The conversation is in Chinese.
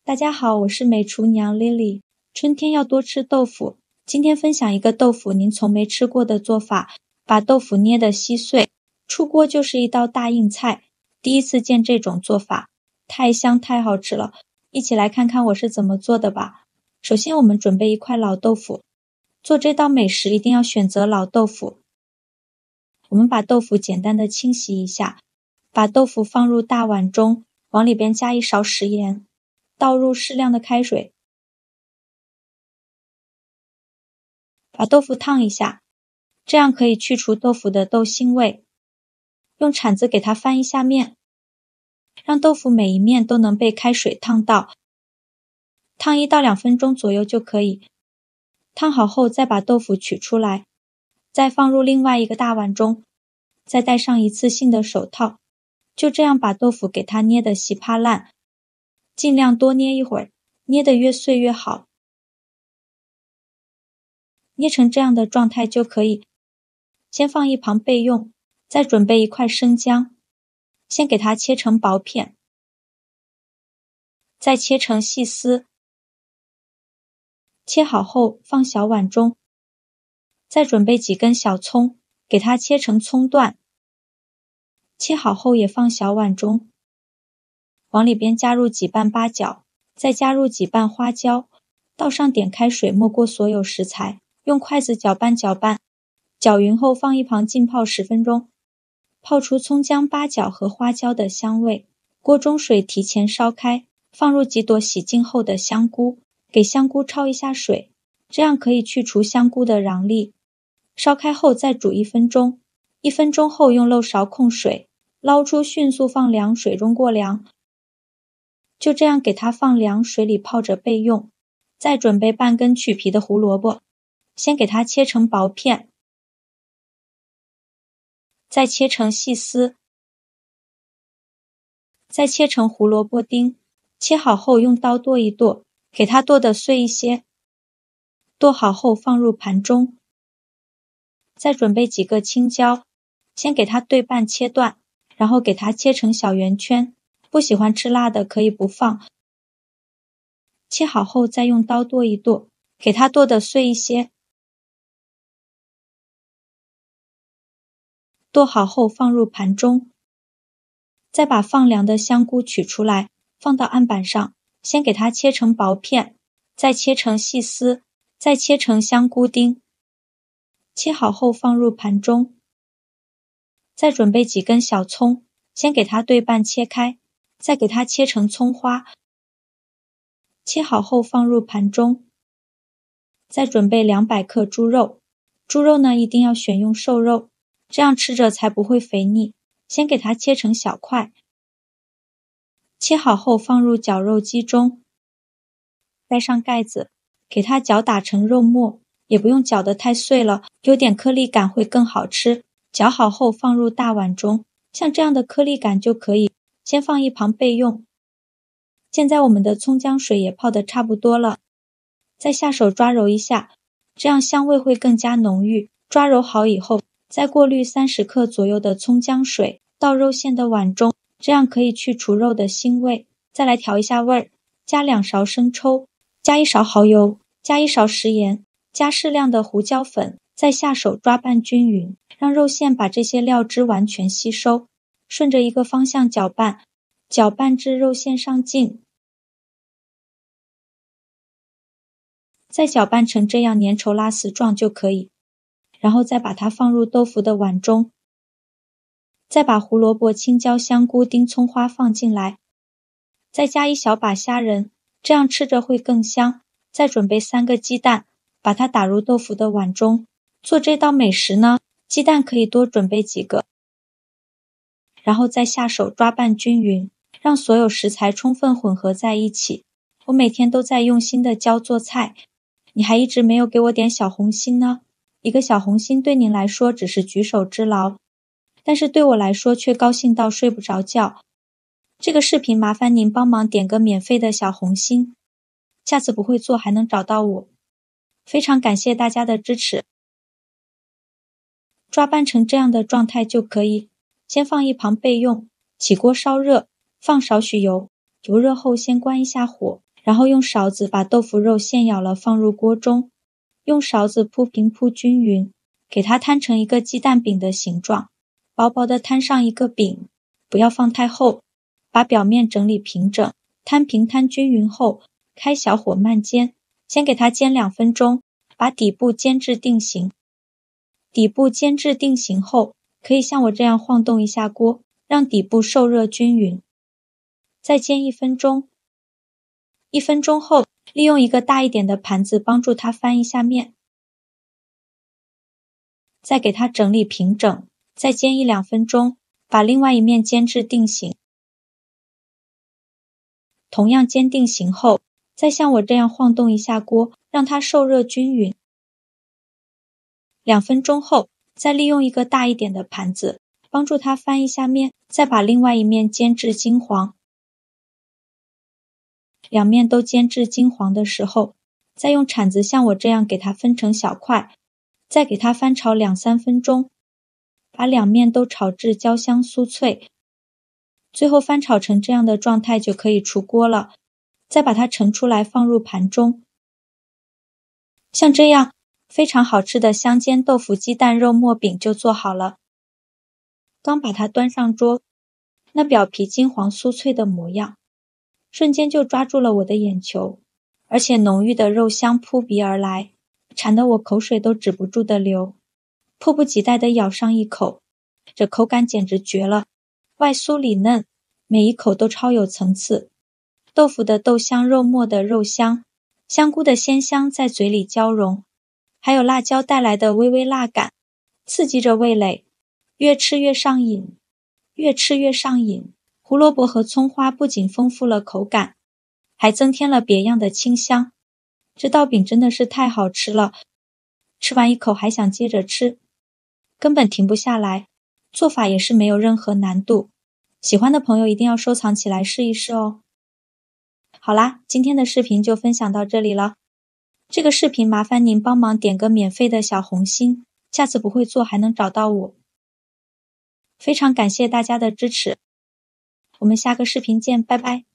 大家好，我是美厨娘 Lily。春天要多吃豆腐。今天分享一个豆腐您从没吃过的做法，把豆腐捏得稀碎，出锅就是一道大硬菜。第一次见这种做法，太香太好吃了。一起来看看我是怎么做的吧。首先我们准备一块老豆腐，做这道美食一定要选择老豆腐。我们把豆腐简单的清洗一下，把豆腐放入大碗中，往里边加一勺食盐，倒入适量的开水，把豆腐烫一下，这样可以去除豆腐的豆腥味。用铲子给它翻一下面，让豆腐每一面都能被开水烫到，烫1到2分钟左右就可以。烫好后再把豆腐取出来，再放入另外一个大碗中，再戴上一次性的手套，就这样把豆腐给它捏得稀巴烂，尽量多捏一会儿，捏得越碎越好。捏成这样的状态就可以，先放一旁备用。再准备一块生姜，先给它切成薄片，再切成细丝。切好后放小碗中，再准备几根小葱，给它切成葱段。切好后也放小碗中，往里边加入几瓣八角，再加入几瓣花椒，倒上点开水没过所有食材，用筷子搅拌搅拌，搅匀后放一旁浸泡10分钟，泡出葱姜八角和花椒的香味。锅中水提前烧开，放入几朵洗净后的香菇，给香菇焯一下水，这样可以去除香菇的瓤粒。烧开后再煮1分钟，1分钟后用漏勺控水，捞出迅速放凉水中过凉。就这样给它放凉水里泡着备用。再准备半根去皮的胡萝卜，先给它切成薄片，再切成细丝，再切成胡萝卜丁，切好后用刀剁一剁，给它剁得碎一些。剁好后放入盘中。再准备几个青椒，先给它对半切断，然后给它切成小圆圈，不喜欢吃辣的可以不放。切好后再用刀剁一剁，给它剁得碎一些。剁好后放入盘中，再把放凉的香菇取出来，放到案板上，先给它切成薄片，再切成细丝，再切成香菇丁。切好后放入盘中。再准备几根小葱，先给它对半切开，再给它切成葱花。切好后放入盘中。再准备200克猪肉，猪肉呢一定要选用瘦肉，这样吃着才不会肥腻。先给它切成小块。切好后放入绞肉机中，盖上盖子，给它搅打成肉末，也不用搅得太碎了，有点颗粒感会更好吃。搅好后放入大碗中，像这样的颗粒感就可以，先放一旁备用。现在我们的葱姜水也泡得差不多了，再下手抓揉一下，这样香味会更加浓郁。抓揉好以后，再过滤30克左右的葱姜水到肉馅的碗中，这样可以去除肉的腥味。再来调一下味儿，加2勺生抽，加1勺蚝油，加1勺食盐，加适量的胡椒粉，再下手抓拌均匀，让肉馅把这些料汁完全吸收。顺着一个方向搅拌，搅拌至肉馅上劲，再搅拌成这样粘稠拉丝状就可以。然后再把它放入豆腐的碗中，再把胡萝卜、青椒、香菇丁、葱花放进来，再加1小把虾仁，这样吃着会更香。再准备3个鸡蛋，把它打入豆腐的碗中。做这道美食呢，鸡蛋可以多准备几个，然后再下手抓拌均匀，让所有食材充分混合在一起。我每天都在用心的教做菜，你还一直没有给我点小红心呢。一个小红心对您来说只是举手之劳，但是对我来说却高兴到睡不着觉。这个视频麻烦您帮忙点个免费的小红心，下次不会做还能找到我。非常感谢大家的支持。抓拌成这样的状态就可以，先放一旁备用。起锅烧热，放少许油，油热后先关一下火，然后用勺子把豆腐肉现舀了放入锅中，用勺子铺平铺均匀，给它摊成一个鸡蛋饼的形状，薄薄的摊上一个饼，不要放太厚，把表面整理平整，摊平摊均匀后，开小火慢煎，先给它煎2分钟，把底部煎至定型。底部煎至定型后，可以像我这样晃动一下锅，让底部受热均匀。再煎1分钟。1分钟后，利用一个大一点的盘子帮助它翻一下面，再给它整理平整，再煎1-2分钟，把另外一面煎至定型。同样煎定型后，再像我这样晃动一下锅，让它受热均匀。2分钟后，再利用一个大一点的盘子帮助它翻一下面，再把另外一面煎至金黄。两面都煎至金黄的时候，再用铲子像我这样给它分成小块，再给它翻炒2-3分钟，把两面都炒至焦香酥脆。最后翻炒成这样的状态就可以出锅了，再把它盛出来放入盘中。像这样非常好吃的香煎豆腐鸡蛋肉末饼就做好了。刚把它端上桌，那表皮金黄酥脆的模样，瞬间就抓住了我的眼球，而且浓郁的肉香扑鼻而来，馋得我口水都止不住的流，迫不及待地咬上一口，这口感简直绝了，外酥里嫩，每一口都超有层次，豆腐的豆香，肉末的肉香，香菇的鲜香在嘴里交融，还有辣椒带来的微微辣感，刺激着味蕾，越吃越上瘾，越吃越上瘾。胡萝卜和葱花不仅丰富了口感，还增添了别样的清香。这道饼真的是太好吃了，吃完一口还想接着吃，根本停不下来。做法也是没有任何难度，喜欢的朋友一定要收藏起来试一试哦。好啦，今天的视频就分享到这里了。这个视频麻烦您帮忙点个免费的小红心，下次不会做还能找到我。非常感谢大家的支持，我们下个视频见，拜拜。